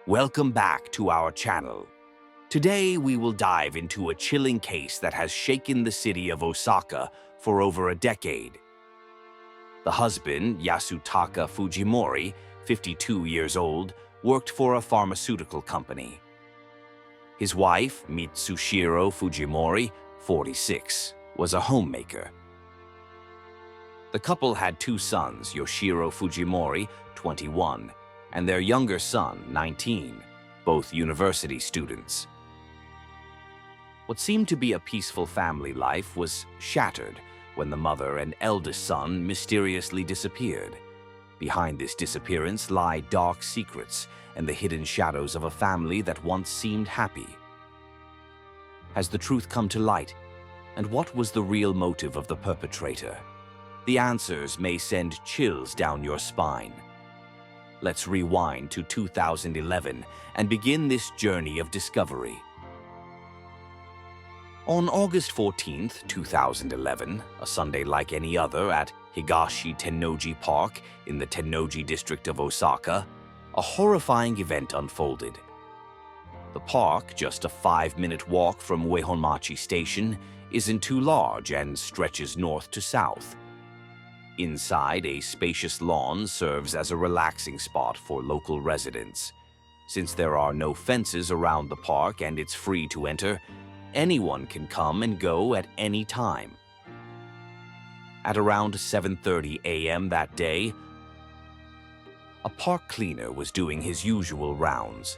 Welcome back to our channel. Today we will dive into a chilling case that has shaken the city of Osaka for over a decade. The husband, Yasutaka Fujimori, 52 years old, worked for a pharmaceutical company. His wife, Mitsushiro Fujimori, 46, was a homemaker. The couple had two sons, Yoshiro Fujimori, 21, and their younger son, 19, both university students. What seemed to be a peaceful family life was shattered when the mother and eldest son mysteriously disappeared. Behind this disappearance lie dark secrets and the hidden shadows of a family that once seemed happy. Has the truth come to light? And what was the real motive of the perpetrator? The answers may send chills down your spine. Let's rewind to 2011 and begin this journey of discovery. On August 14, 2011, a Sunday like any other at Higashi Tennoji Park in the Tennoji district of Osaka, a horrifying event unfolded. The park, just a 5-minute walk from Uehonmachi Station, isn't too large and stretches north to south. Inside, a spacious lawn serves as a relaxing spot for local residents. Since there are no fences around the park and it's free to enter, anyone can come and go at any time. At around 7:30 a.m. that day, a park cleaner was doing his usual rounds.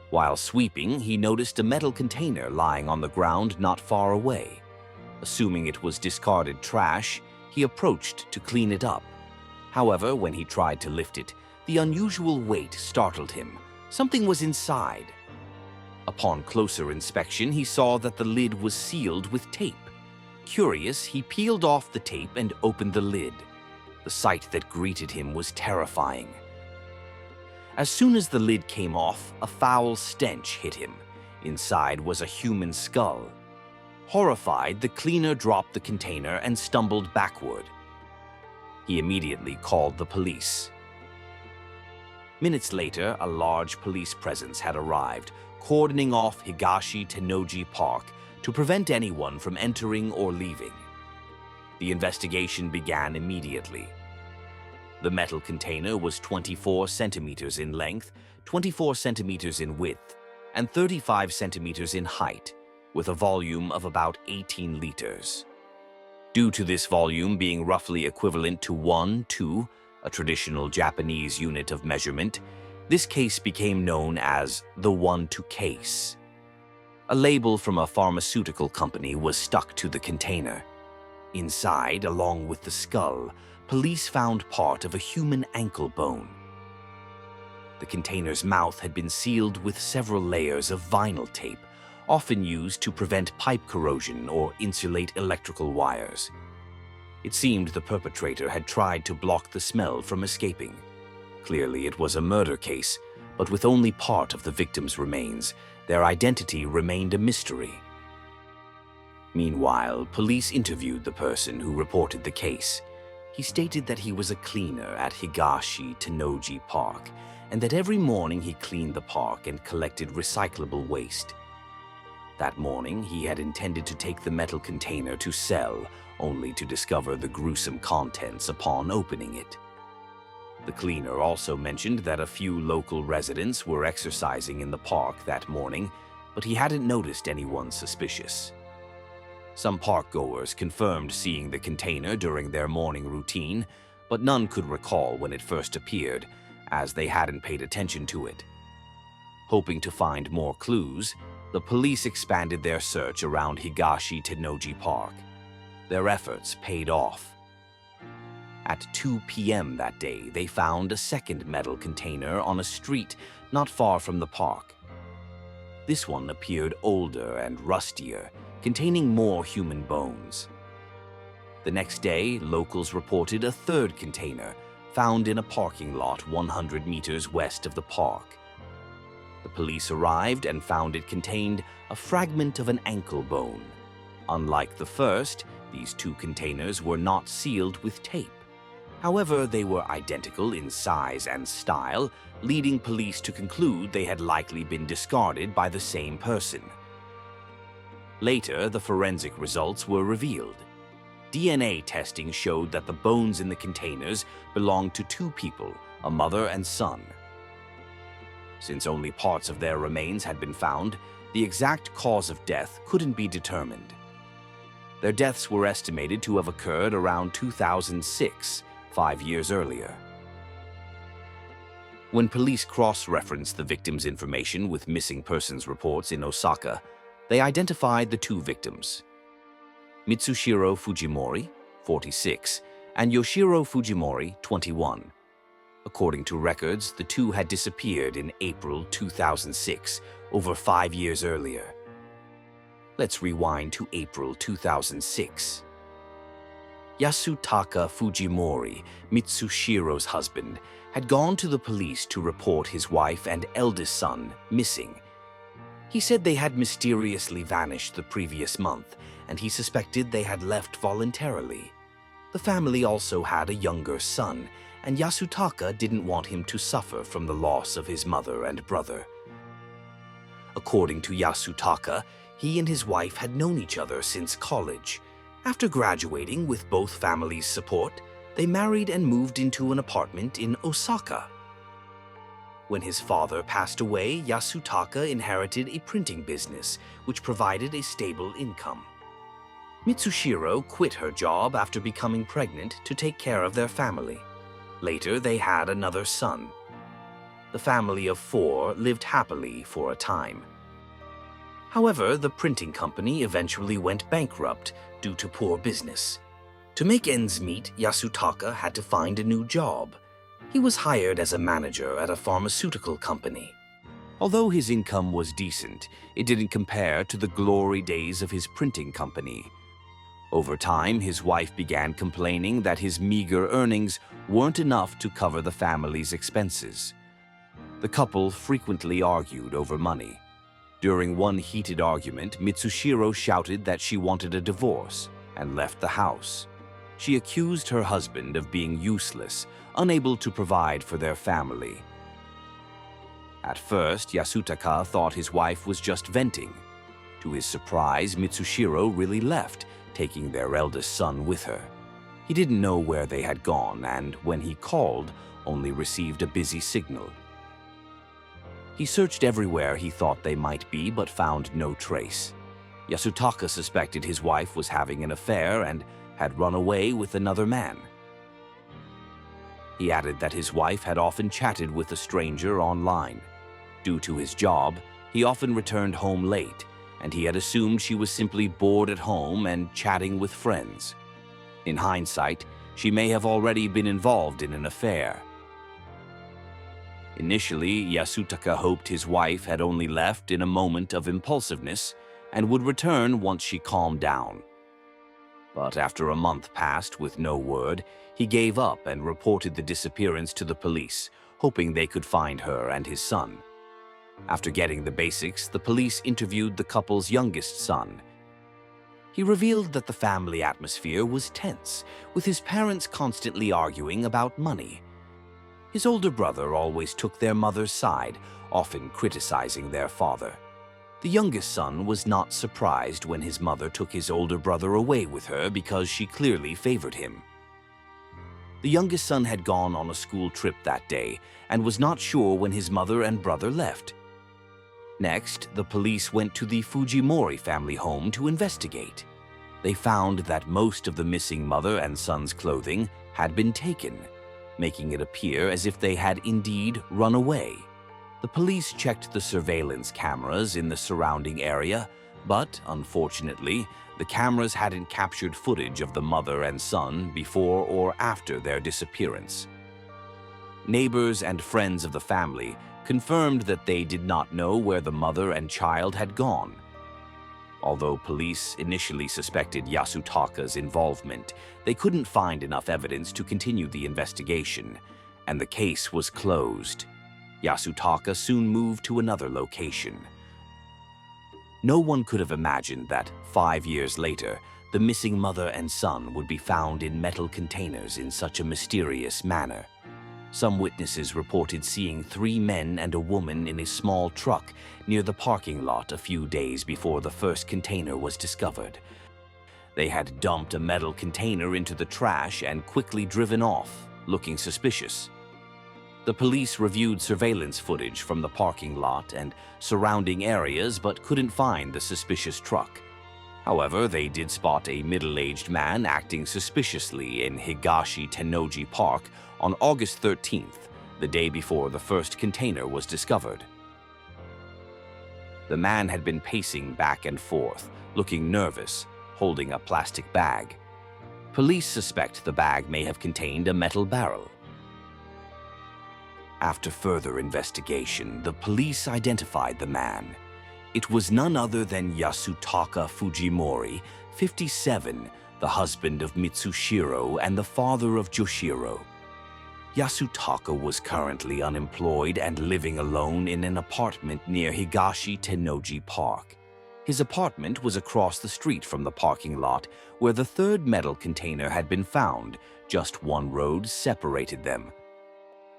While sweeping, he noticed a metal container lying on the ground not far away. Assuming it was discarded trash, he approached to clean it up. However, when he tried to lift it, the unusual weight startled him. Something was inside. Upon closer inspection, he saw that the lid was sealed with tape. Curious, he peeled off the tape and opened the lid. The sight that greeted him was terrifying. As soon as the lid came off, a foul stench hit him. Inside was a human skull. Horrified, the cleaner dropped the container and stumbled backward. He immediately called the police. Minutes later, a large police presence had arrived, cordoning off Higashi Tennoji Park to prevent anyone from entering or leaving. The investigation began immediately. The metal container was 24 centimeters in length, 24 centimeters in width, and 35 centimeters in height, with a volume of about 18 liters. Due to this volume being roughly equivalent to 1:2, a traditional Japanese unit of measurement, this case became known as the 1:2 case. A label from a pharmaceutical company was stuck to the container. Inside, along with the skull, police found part of a human ankle bone. The container's mouth had been sealed with several layers of vinyl tape, often used to prevent pipe corrosion or insulate electrical wires. It seemed the perpetrator had tried to block the smell from escaping. Clearly, it was a murder case, but with only part of the victim's remains, their identity remained a mystery. Meanwhile, police interviewed the person who reported the case. He stated that he was a cleaner at Higashi Tennoji Park, and that every morning he cleaned the park and collected recyclable waste. That morning, he had intended to take the metal container to sell, only to discover the gruesome contents upon opening it. The cleaner also mentioned that a few local residents were exercising in the park that morning, but he hadn't noticed anyone suspicious. Some park-goers confirmed seeing the container during their morning routine, but none could recall when it first appeared, as they hadn't paid attention to it. Hoping to find more clues, the police expanded their search around Higashi Tennoji Park. Their efforts paid off. At 2 p.m. that day, they found a second metal container on a street not far from the park. This one appeared older and rustier, containing more human bones. The next day, locals reported a third container found in a parking lot 100 meters west of the park. The police arrived and found it contained a fragment of an ankle bone. Unlike the first, these two containers were not sealed with tape. However, they were identical in size and style, leading police to conclude they had likely been discarded by the same person. Later, the forensic results were revealed. DNA testing showed that the bones in the containers belonged to two people, a mother and son. Since only parts of their remains had been found, the exact cause of death couldn't be determined. Their deaths were estimated to have occurred around 2006, 5 years earlier. When police cross-referenced the victims' information with missing persons reports in Osaka, they identified the two victims: Mitsushiro Fujimori, 46, and Yoshiro Fujimori, 21. According to records, the two had disappeared in April 2006, over 5 years earlier. Let's rewind to April 2006. Yasutaka Fujimori, Mitsushiro's husband, had gone to the police to report his wife and eldest son missing. He said they had mysteriously vanished the previous month, and he suspected they had left voluntarily. The family also had a younger son, and Yasutaka didn't want him to suffer from the loss of his mother and brother. According to Yasutaka, he and his wife had known each other since college. After graduating with both families' support, they married and moved into an apartment in Osaka. When his father passed away, Yasutaka inherited a printing business, which provided a stable income. Mitsushiro quit her job after becoming pregnant to take care of their family. Later, they had another son. The family of 4 lived happily for a time. However, the printing company eventually went bankrupt due to poor business. To make ends meet, Yasutaka had to find a new job. He was hired as a manager at a pharmaceutical company. Although his income was decent, it didn't compare to the glory days of his printing company. Over time, his wife began complaining that his meager earnings weren't enough to cover the family's expenses. The couple frequently argued over money. During one heated argument, Mitsushiro shouted that she wanted a divorce and left the house. She accused her husband of being useless, unable to provide for their family. At first, Yasutaka thought his wife was just venting. To his surprise, Mitsushiro really left, taking their eldest son with her. He didn't know where they had gone, and when he called, only received a busy signal. He searched everywhere he thought they might be, but found no trace. Yasutaka suspected his wife was having an affair and had run away with another man. He added that his wife had often chatted with a stranger online. Due to his job, he often returned home late, and he had assumed she was simply bored at home and chatting with friends. In hindsight, she may have already been involved in an affair. Initially, Yasutaka hoped his wife had only left in a moment of impulsiveness and would return once she calmed down. But after a month passed with no word, he gave up and reported the disappearance to the police, hoping they could find her and his son. After getting the basics, the police interviewed the couple's youngest son. He revealed that the family atmosphere was tense, with his parents constantly arguing about money. His older brother always took their mother's side, often criticizing their father. The youngest son was not surprised when his mother took his older brother away with her because she clearly favored him. The youngest son had gone on a school trip that day and was not sure when his mother and brother left. Next, the police went to the Fujimori family home to investigate. They found that most of the missing mother and son's clothing had been taken, making it appear as if they had indeed run away. The police checked the surveillance cameras in the surrounding area, but unfortunately, the cameras hadn't captured footage of the mother and son before or after their disappearance. Neighbors and friends of the family confirmed that they did not know where the mother and child had gone. Although police initially suspected Yasutaka's involvement, they couldn't find enough evidence to continue the investigation, and the case was closed. Yasutaka soon moved to another location. No one could have imagined that 5 years later, the missing mother and son would be found in metal containers in such a mysterious manner. Some witnesses reported seeing 3 men and a woman in a small truck near the parking lot a few days before the first container was discovered. They had dumped a metal container into the trash and quickly driven off, looking suspicious. The police reviewed surveillance footage from the parking lot and surrounding areas but couldn't find the suspicious truck. However, they did spot a middle-aged man acting suspiciously in Higashi Tennoji Park on August 13th, the day before the first container was discovered. The man had been pacing back and forth, looking nervous, holding a plastic bag. Police suspect the bag may have contained a metal barrel. After further investigation, the police identified the man. It was none other than Yasutaka Fujimori, 57, the husband of Mitsushiro and the father of Yoshiro. Yasutaka was currently unemployed and living alone in an apartment near Higashi Tennoji Park. His apartment was across the street from the parking lot where the third metal container had been found. Just one road separated them.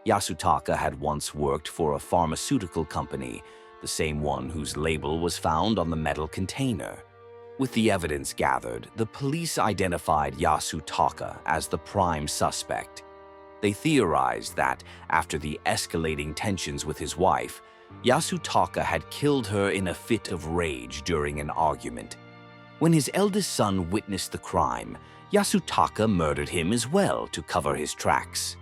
Yasutaka had once worked for a pharmaceutical company, the same one whose label was found on the metal container. With the evidence gathered, the police identified Yasutaka as the prime suspect. They theorized that, after the escalating tensions with his wife, Yasutaka had killed her in a fit of rage during an argument. When his eldest son witnessed the crime, Yasutaka murdered him as well to cover his tracks.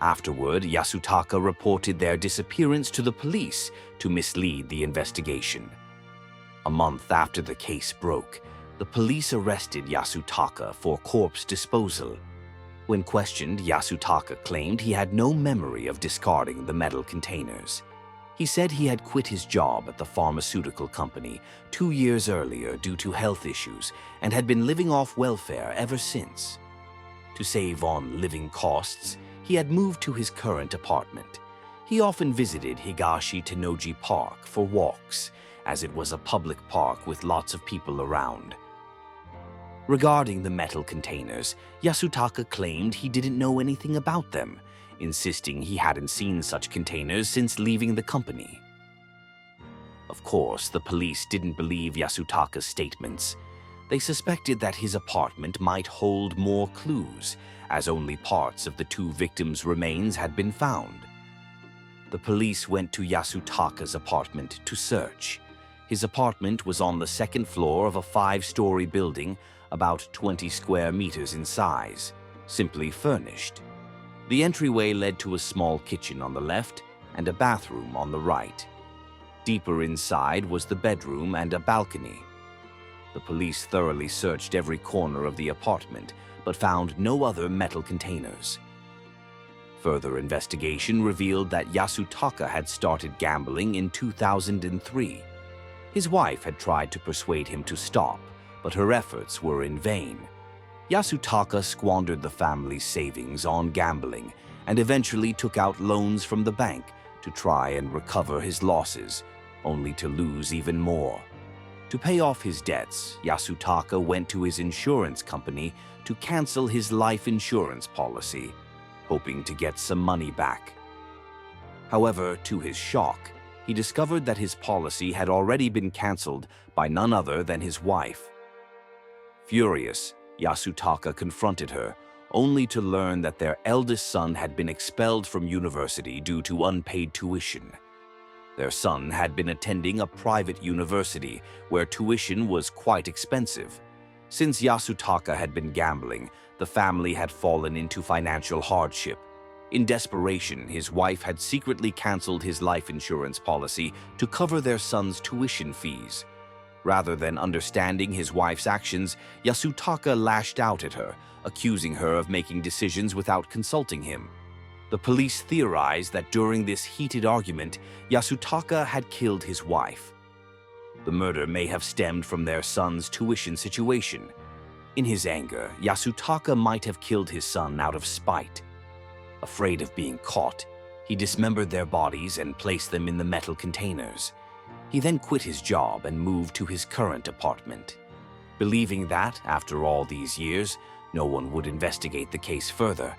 Afterward, Yasutaka reported their disappearance to the police to mislead the investigation. A month after the case broke, the police arrested Yasutaka for corpse disposal. When questioned, Yasutaka claimed he had no memory of discarding the metal containers. He said he had quit his job at the pharmaceutical company 2 years earlier due to health issues and had been living off welfare ever since. To save on living costs, he had moved to his current apartment. He often visited Higashi Tennoji Park for walks, as it was a public park with lots of people around. Regarding the metal containers, Yasutaka claimed he didn't know anything about them, insisting he hadn't seen such containers since leaving the company. Of course, the police didn't believe Yasutaka's statements. They suspected that his apartment might hold more clues, as only parts of the 2 victims' remains had been found. The police went to Yasutaka's apartment to search. His apartment was on the 2nd floor of a 5-story building, about 20 square meters in size, simply furnished. The entryway led to a small kitchen on the left and a bathroom on the right. Deeper inside was the bedroom and a balcony. The police thoroughly searched every corner of the apartment, but found no other metal containers. Further investigation revealed that Yasutaka had started gambling in 2003. His wife had tried to persuade him to stop, but her efforts were in vain. Yasutaka squandered the family's savings on gambling and eventually took out loans from the bank to try and recover his losses, only to lose even more. To pay off his debts, Yasutaka went to his insurance company to cancel his life insurance policy, hoping to get some money back. However, to his shock, he discovered that his policy had already been canceled by none other than his wife. Furious, Yasutaka confronted her, only to learn that their eldest son had been expelled from university due to unpaid tuition. Their son had been attending a private university where tuition was quite expensive. Since Yasutaka had been gambling, the family had fallen into financial hardship. In desperation, his wife had secretly canceled his life insurance policy to cover their son's tuition fees. Rather than understanding his wife's actions, Yasutaka lashed out at her, accusing her of making decisions without consulting him. The police theorized that during this heated argument, Yasutaka had killed his wife. The murder may have stemmed from their son's tuition situation. In his anger, Yasutaka might have killed his son out of spite. Afraid of being caught, he dismembered their bodies and placed them in the metal containers. He then quit his job and moved to his current apartment. Believing that, after all these years, no one would investigate the case further,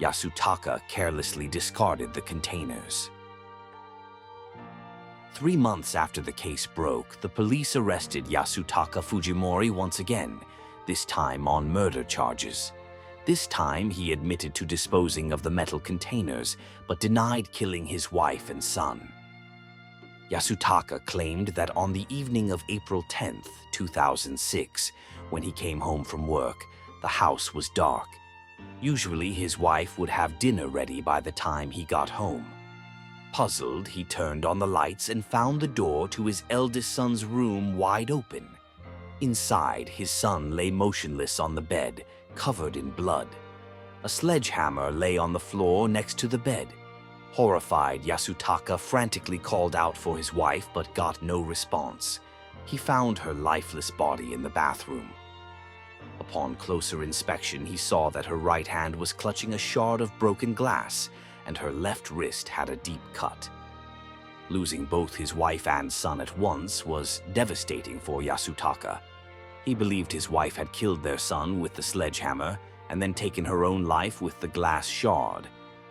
Yasutaka carelessly discarded the containers. 3 months after the case broke, the police arrested Yasutaka Fujimori once again, this time on murder charges. This time, he admitted to disposing of the metal containers, but denied killing his wife and son. Yasutaka claimed that on the evening of April 10, 2006, when he came home from work, the house was dark. Usually, his wife would have dinner ready by the time he got home. Puzzled, he turned on the lights and found the door to his eldest son's room wide open. Inside, his son lay motionless on the bed, covered in blood. A sledgehammer lay on the floor next to the bed. Horrified, Yasutaka frantically called out for his wife but got no response. He found her lifeless body in the bathroom. Upon closer inspection, he saw that her right hand was clutching a shard of broken glass, and her left wrist had a deep cut. Losing both his wife and son at once was devastating for Yasutaka. He believed his wife had killed their son with the sledgehammer and then taken her own life with the glass shard,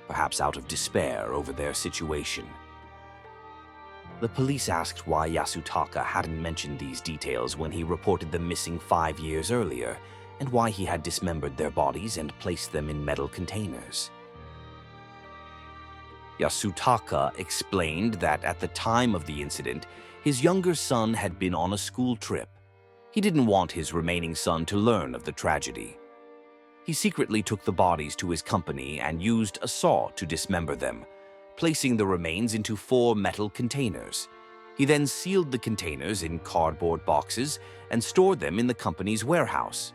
perhaps out of despair over their situation. The police asked why Yasutaka hadn't mentioned these details when he reported them missing 5 years earlier, and why he had dismembered their bodies and placed them in metal containers. Yasutaka explained that at the time of the incident, his younger son had been on a school trip. He didn't want his remaining son to learn of the tragedy. He secretly took the bodies to his company and used a saw to dismember them, placing the remains into 4 metal containers. He then sealed the containers in cardboard boxes and stored them in the company's warehouse.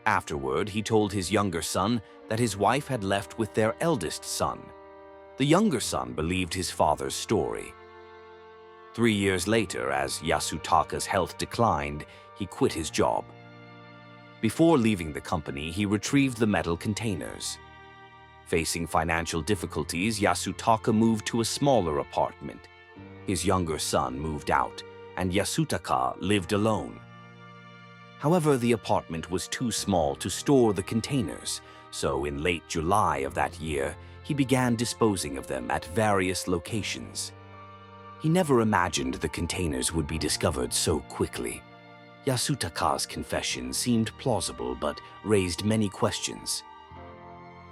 Afterward, he told his younger son that his wife had left with their eldest son. The younger son believed his father's story. 3 years later, as Yasutaka's health declined, he quit his job. Before leaving the company, he retrieved the metal containers. Facing financial difficulties, Yasutaka moved to a smaller apartment. His younger son moved out, and Yasutaka lived alone. However, the apartment was too small to store the containers, so in late July of that year, he began disposing of them at various locations. He never imagined the containers would be discovered so quickly. Yasutaka's confession seemed plausible but raised many questions.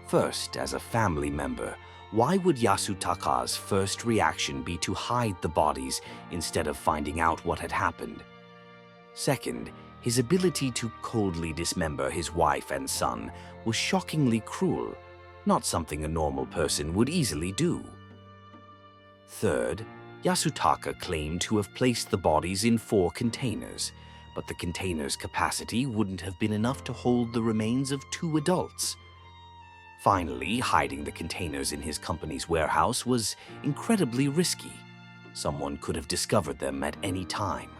First, as a family member, why would Yasutaka's first reaction be to hide the bodies instead of finding out what had happened? Second, his ability to coldly dismember his wife and son was shockingly cruel, not something a normal person would easily do. Third, Yasutaka claimed to have placed the bodies in 4 containers, but the container's capacity wouldn't have been enough to hold the remains of 2 adults. Finally, hiding the containers in his company's warehouse was incredibly risky. Someone could have discovered them at any time.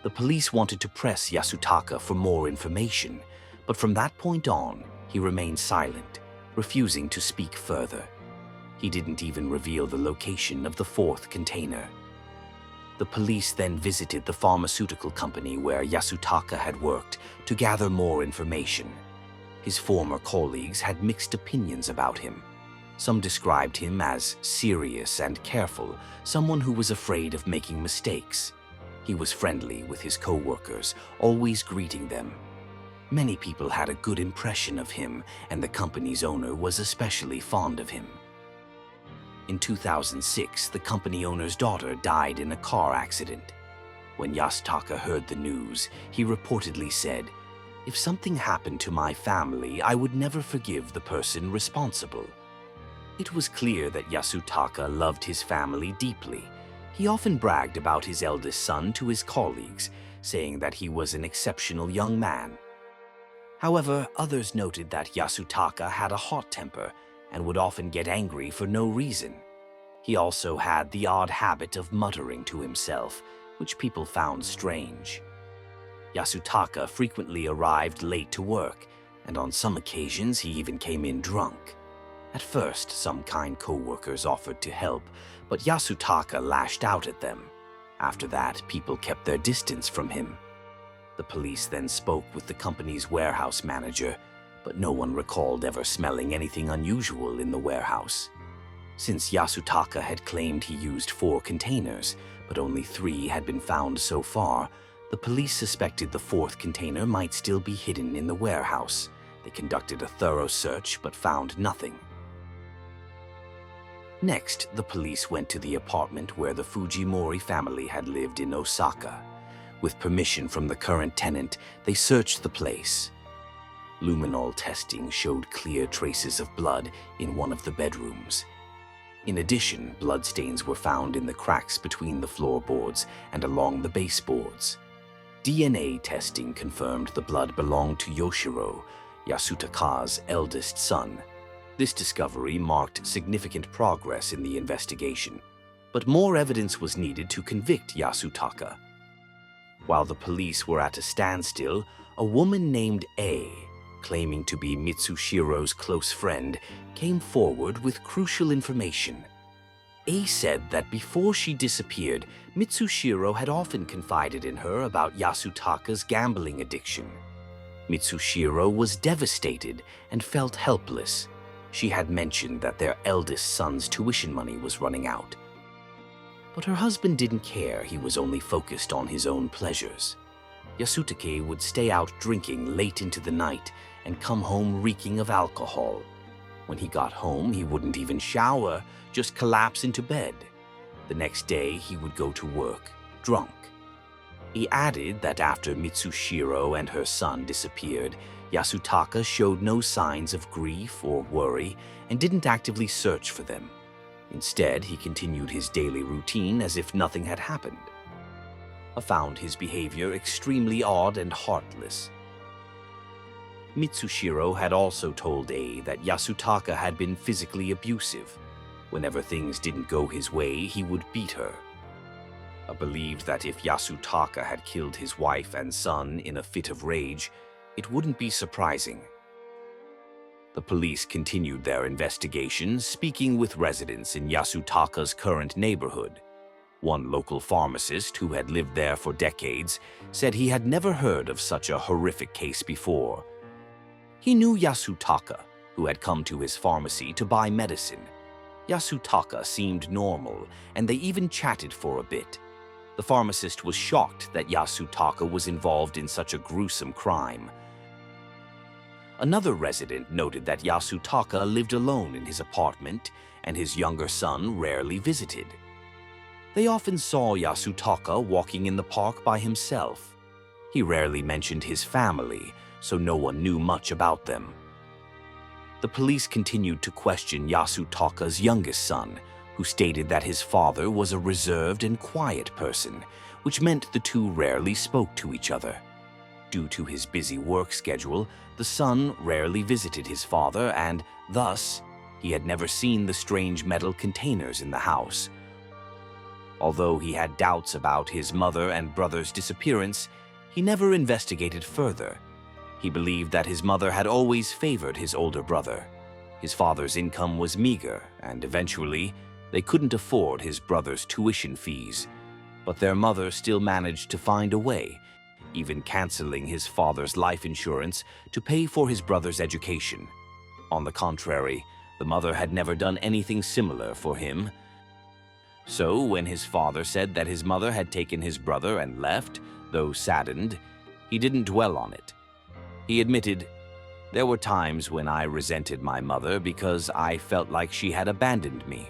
The police wanted to press Yasutaka for more information, but from that point on, he remained silent, refusing to speak further. He didn't even reveal the location of the 4th container. The police then visited the pharmaceutical company where Yasutaka had worked to gather more information. His former colleagues had mixed opinions about him. Some described him as serious and careful, someone who was afraid of making mistakes. He was friendly with his co-workers, always greeting them. Many people had a good impression of him, and the company's owner was especially fond of him. In 2006, the company owner's daughter died in a car accident. When Yasutaka heard the news, he reportedly said, "If something happened to my family, I would never forgive the person responsible." It was clear that Yasutaka loved his family deeply. He often bragged about his eldest son to his colleagues, saying that he was an exceptional young man. However, others noted that Yasutaka had a hot temper and would often get angry for no reason. He also had the odd habit of muttering to himself, which people found strange. Yasutaka frequently arrived late to work, and on some occasions he even came in drunk. At first, some kind co-workers offered to help, but Yasutaka lashed out at them. After that, people kept their distance from him. The police then spoke with the company's warehouse manager, but no one recalled ever smelling anything unusual in the warehouse. Since Yasutaka had claimed he used 4 containers, but only 3 had been found so far, the police suspected the 4th container might still be hidden in the warehouse. They conducted a thorough search but found nothing. Next, the police went to the apartment where the Fujimori family had lived in Osaka. With permission from the current tenant, they searched the place. Luminol testing showed clear traces of blood in one of the bedrooms. In addition, bloodstains were found in the cracks between the floorboards and along the baseboards. DNA testing confirmed the blood belonged to Yoshiro, Yasutaka's eldest son. This discovery marked significant progress in the investigation, but more evidence was needed to convict Yasutaka. While the police were at a standstill, a woman named A, claiming to be Mitsushiro's close friend, came forward with crucial information. A said that before she disappeared, Mitsushiro had often confided in her about Yasutaka's gambling addiction. Mitsushiro was devastated and felt helpless. She had mentioned that their eldest son's tuition money was running out. But her husband didn't care. He was only focused on his own pleasures. Yasutaka would stay out drinking late into the night and come home reeking of alcohol. When he got home, he wouldn't even shower, just collapse into bed. The next day, he would go to work, drunk. He added that after Mitsushiro and her son disappeared, Yasutaka showed no signs of grief or worry and didn't actively search for them. Instead, he continued his daily routine as if nothing had happened. I found his behavior extremely odd and heartless. Mitsushiro had also told A that Yasutaka had been physically abusive. Whenever things didn't go his way, he would beat her. I believed that if Yasutaka had killed his wife and son in a fit of rage, it wouldn't be surprising. The police continued their investigation, speaking with residents in Yasutaka's current neighborhood. One local pharmacist who had lived there for decades said he had never heard of such a horrific case before. He knew Yasutaka, who had come to his pharmacy to buy medicine. Yasutaka seemed normal, and they even chatted for a bit. The pharmacist was shocked that Yasutaka was involved in such a gruesome crime. Another resident noted that Yasutaka lived alone in his apartment, and his younger son rarely visited. They often saw Yasutaka walking in the park by himself. He rarely mentioned his family, so no one knew much about them. The police continued to question Yasutaka's youngest son, who stated that his father was a reserved and quiet person, which meant the two rarely spoke to each other. Due to his busy work schedule, the son rarely visited his father and, thus, he had never seen the strange metal containers in the house. Although he had doubts about his mother and brother's disappearance, he never investigated further. He believed that his mother had always favored his older brother. His father's income was meager, and eventually, they couldn't afford his brother's tuition fees. But their mother still managed to find a way, even canceling his father's life insurance to pay for his brother's education. On the contrary, the mother had never done anything similar for him. So when his father said that his mother had taken his brother and left, though saddened, he didn't dwell on it. He admitted, "There were times when I resented my mother because I felt like she had abandoned me."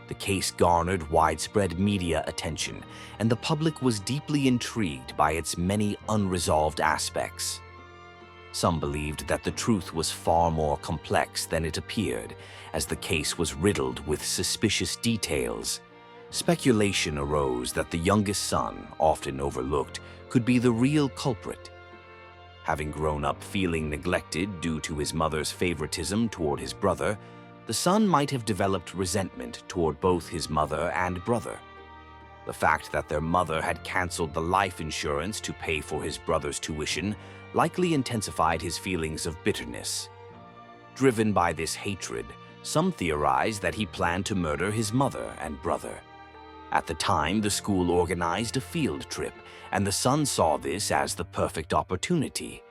The case garnered widespread media attention, and the public was deeply intrigued by its many unresolved aspects. Some believed that the truth was far more complex than it appeared, as the case was riddled with suspicious details. Speculation arose that the youngest son, often overlooked, could be the real culprit. Having grown up feeling neglected due to his mother's favoritism toward his brother, the son might have developed resentment toward both his mother and brother. The fact that their mother had canceled the life insurance to pay for his brother's tuition likely intensified his feelings of bitterness. Driven by this hatred, some theorize that he planned to murder his mother and brother. At the time, the school organized a field trip, and the son saw this as the perfect opportunity.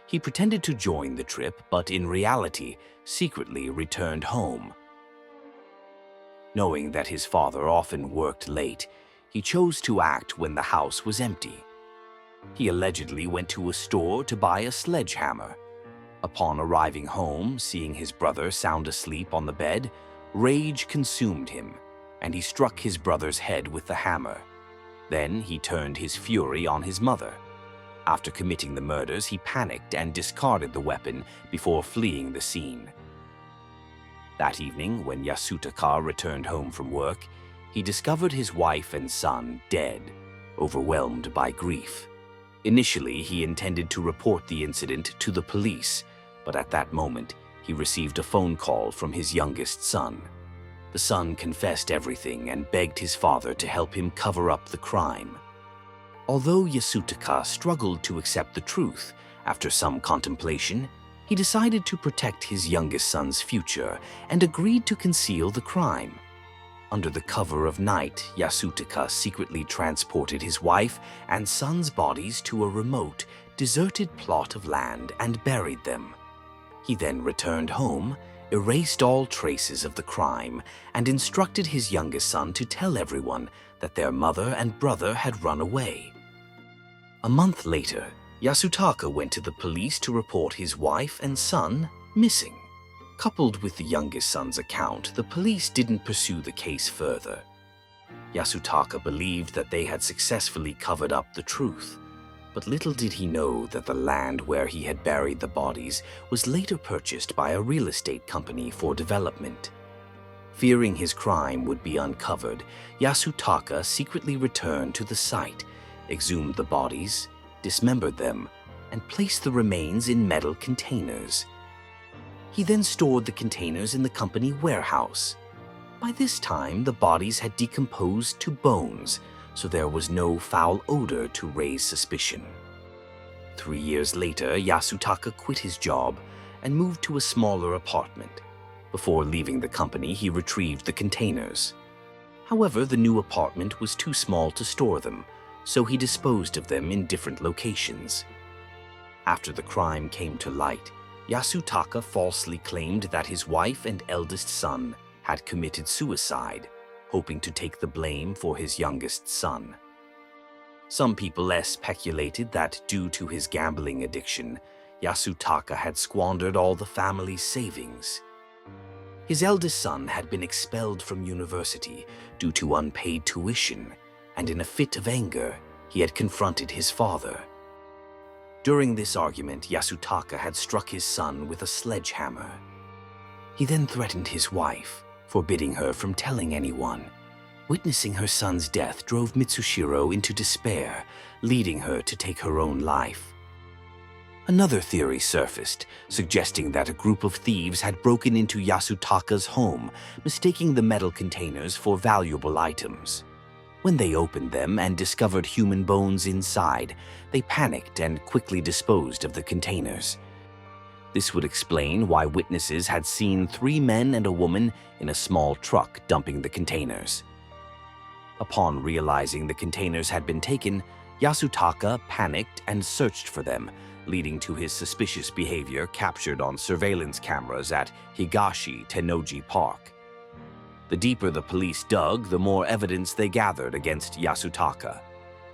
He pretended to join the trip, but in reality, secretly returned home. Knowing that his father often worked late, he chose to act when the house was empty. He allegedly went to a store to buy a sledgehammer. Upon arriving home, seeing his brother sound asleep on the bed, rage consumed him, and he struck his brother's head with the hammer. Then he turned his fury on his mother. After committing the murders, he panicked and discarded the weapon before fleeing the scene. That evening, when Yasutaka returned home from work, he discovered his wife and son dead, overwhelmed by grief. Initially, he intended to report the incident to the police, but at that moment, he received a phone call from his youngest son. The son confessed everything and begged his father to help him cover up the crime. Although Yasutaka struggled to accept the truth, after some contemplation, he decided to protect his youngest son's future and agreed to conceal the crime. Under the cover of night, Yasutaka secretly transported his wife and son's bodies to a remote, deserted plot of land and buried them. He then returned home, erased all traces of the crime, and instructed his youngest son to tell everyone that their mother and brother had run away. A month later, Yasutaka went to the police to report his wife and son missing. Coupled with the youngest son's account, the police didn't pursue the case further. Yasutaka believed that they had successfully covered up the truth, but little did he know that the land where he had buried the bodies was later purchased by a real estate company for development. Fearing his crime would be uncovered, Yasutaka secretly returned to the site, exhumed the bodies, dismembered them, and placed the remains in metal containers. He then stored the containers in the company warehouse. By this time, the bodies had decomposed to bones, so there was no foul odor to raise suspicion. 3 years later, Yasutaka quit his job and moved to a smaller apartment. Before leaving the company, he retrieved the containers. However, the new apartment was too small to store them, so he disposed of them in different locations. After the crime came to light, Yasutaka falsely claimed that his wife and eldest son had committed suicide, hoping to take the blame for his youngest son. Some people speculated that due to his gambling addiction, Yasutaka had squandered all the family's savings. His eldest son had been expelled from university due to unpaid tuition, and in a fit of anger, he had confronted his father. During this argument, Yasutaka had struck his son with a sledgehammer. He then threatened his wife, forbidding her from telling anyone. Witnessing her son's death drove Mitsushiro into despair, leading her to take her own life. Another theory surfaced, suggesting that a group of thieves had broken into Yasutaka's home, mistaking the metal containers for valuable items. When they opened them and discovered human bones inside, they panicked and quickly disposed of the containers. This would explain why witnesses had seen 3 men and a woman in a small truck dumping the containers. Upon realizing the containers had been taken, Yasutaka panicked and searched for them, leading to his suspicious behavior captured on surveillance cameras at Higashi Tennoji Park. The deeper the police dug, the more evidence they gathered against Yasutaka.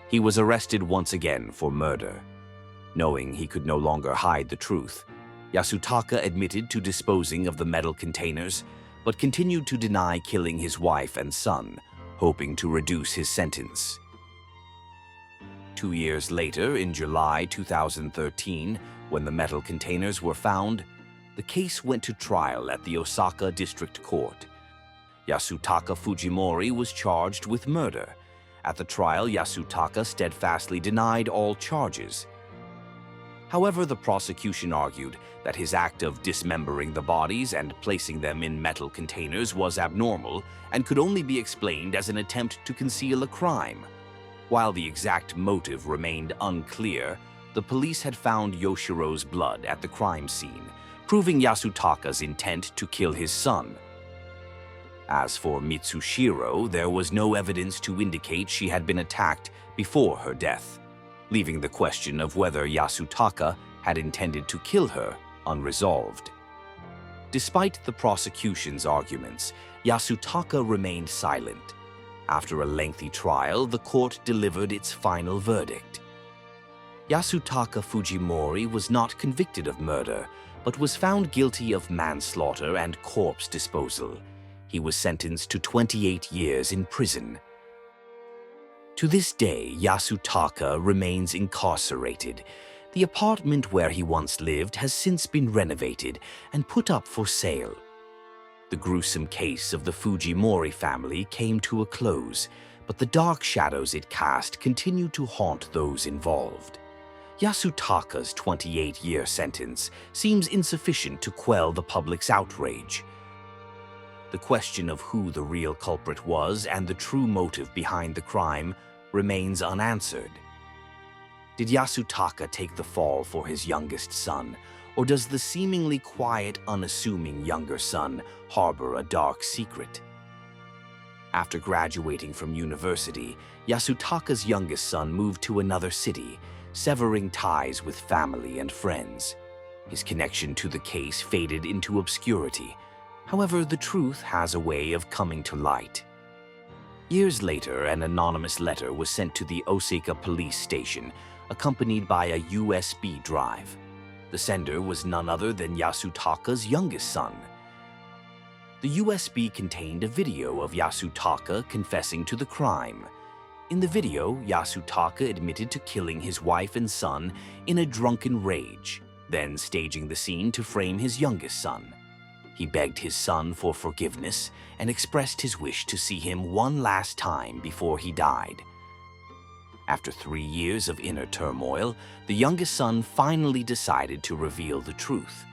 He was arrested once again for murder. Knowing he could no longer hide the truth, Yasutaka admitted to disposing of the metal containers, but continued to deny killing his wife and son, hoping to reduce his sentence. 2 years later, in July 2013, when the metal containers were found, the case went to trial at the Osaka District Court. Yasutaka Fujimori was charged with murder. At the trial, Yasutaka steadfastly denied all charges. However, the prosecution argued that his act of dismembering the bodies and placing them in metal containers was abnormal and could only be explained as an attempt to conceal a crime. While the exact motive remained unclear, the police had found Yoshiro's blood at the crime scene, proving Yasutaka's intent to kill his son. As for Mitsushiro, there was no evidence to indicate she had been attacked before her death, leaving the question of whether Yasutaka had intended to kill her unresolved. Despite the prosecution's arguments, Yasutaka remained silent. After a lengthy trial, the court delivered its final verdict. Yasutaka Fujimori was not convicted of murder, but was found guilty of manslaughter and corpse disposal. He was sentenced to 28 years in prison. To this day, Yasutaka remains incarcerated. The apartment where he once lived has since been renovated and put up for sale. The gruesome case of the Fujimori family came to a close, but the dark shadows it cast continue to haunt those involved. Yasutaka's 28-year sentence seems insufficient to quell the public's outrage. The question of who the real culprit was and the true motive behind the crime remains unanswered. Did Yasutaka take the fall for his youngest son, or does the seemingly quiet, unassuming younger son harbor a dark secret? After graduating from university, Yasutaka's youngest son moved to another city, severing ties with family and friends. His connection to the case faded into obscurity. However, the truth has a way of coming to light. Years later, an anonymous letter was sent to the Osaka police station, accompanied by a USB drive. The sender was none other than Yasutaka's youngest son. The USB contained a video of Yasutaka confessing to the crime. In the video, Yasutaka admitted to killing his wife and son in a drunken rage, then staging the scene to frame his youngest son. He begged his son for forgiveness and expressed his wish to see him one last time before he died. After 3 years of inner turmoil, the youngest son finally decided to reveal the truth.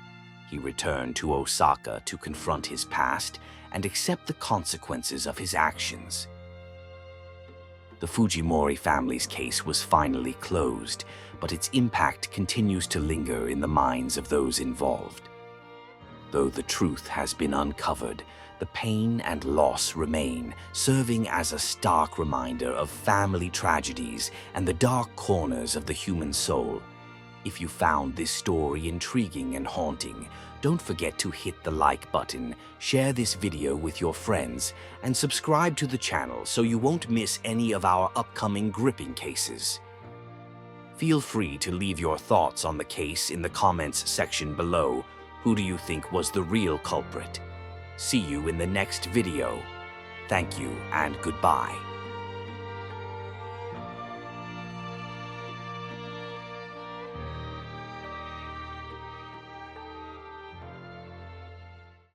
He returned to Osaka to confront his past and accept the consequences of his actions. The Fujimori family's case was finally closed, but its impact continues to linger in the minds of those involved. Though the truth has been uncovered, the pain and loss remain, serving as a stark reminder of family tragedies and the dark corners of the human soul. If you found this story intriguing and haunting, don't forget to hit the like button, share this video with your friends, and subscribe to the channel so you won't miss any of our upcoming gripping cases. Feel free to leave your thoughts on the case in the comments section below. Who do you think was the real culprit? See you in the next video. Thank you and goodbye.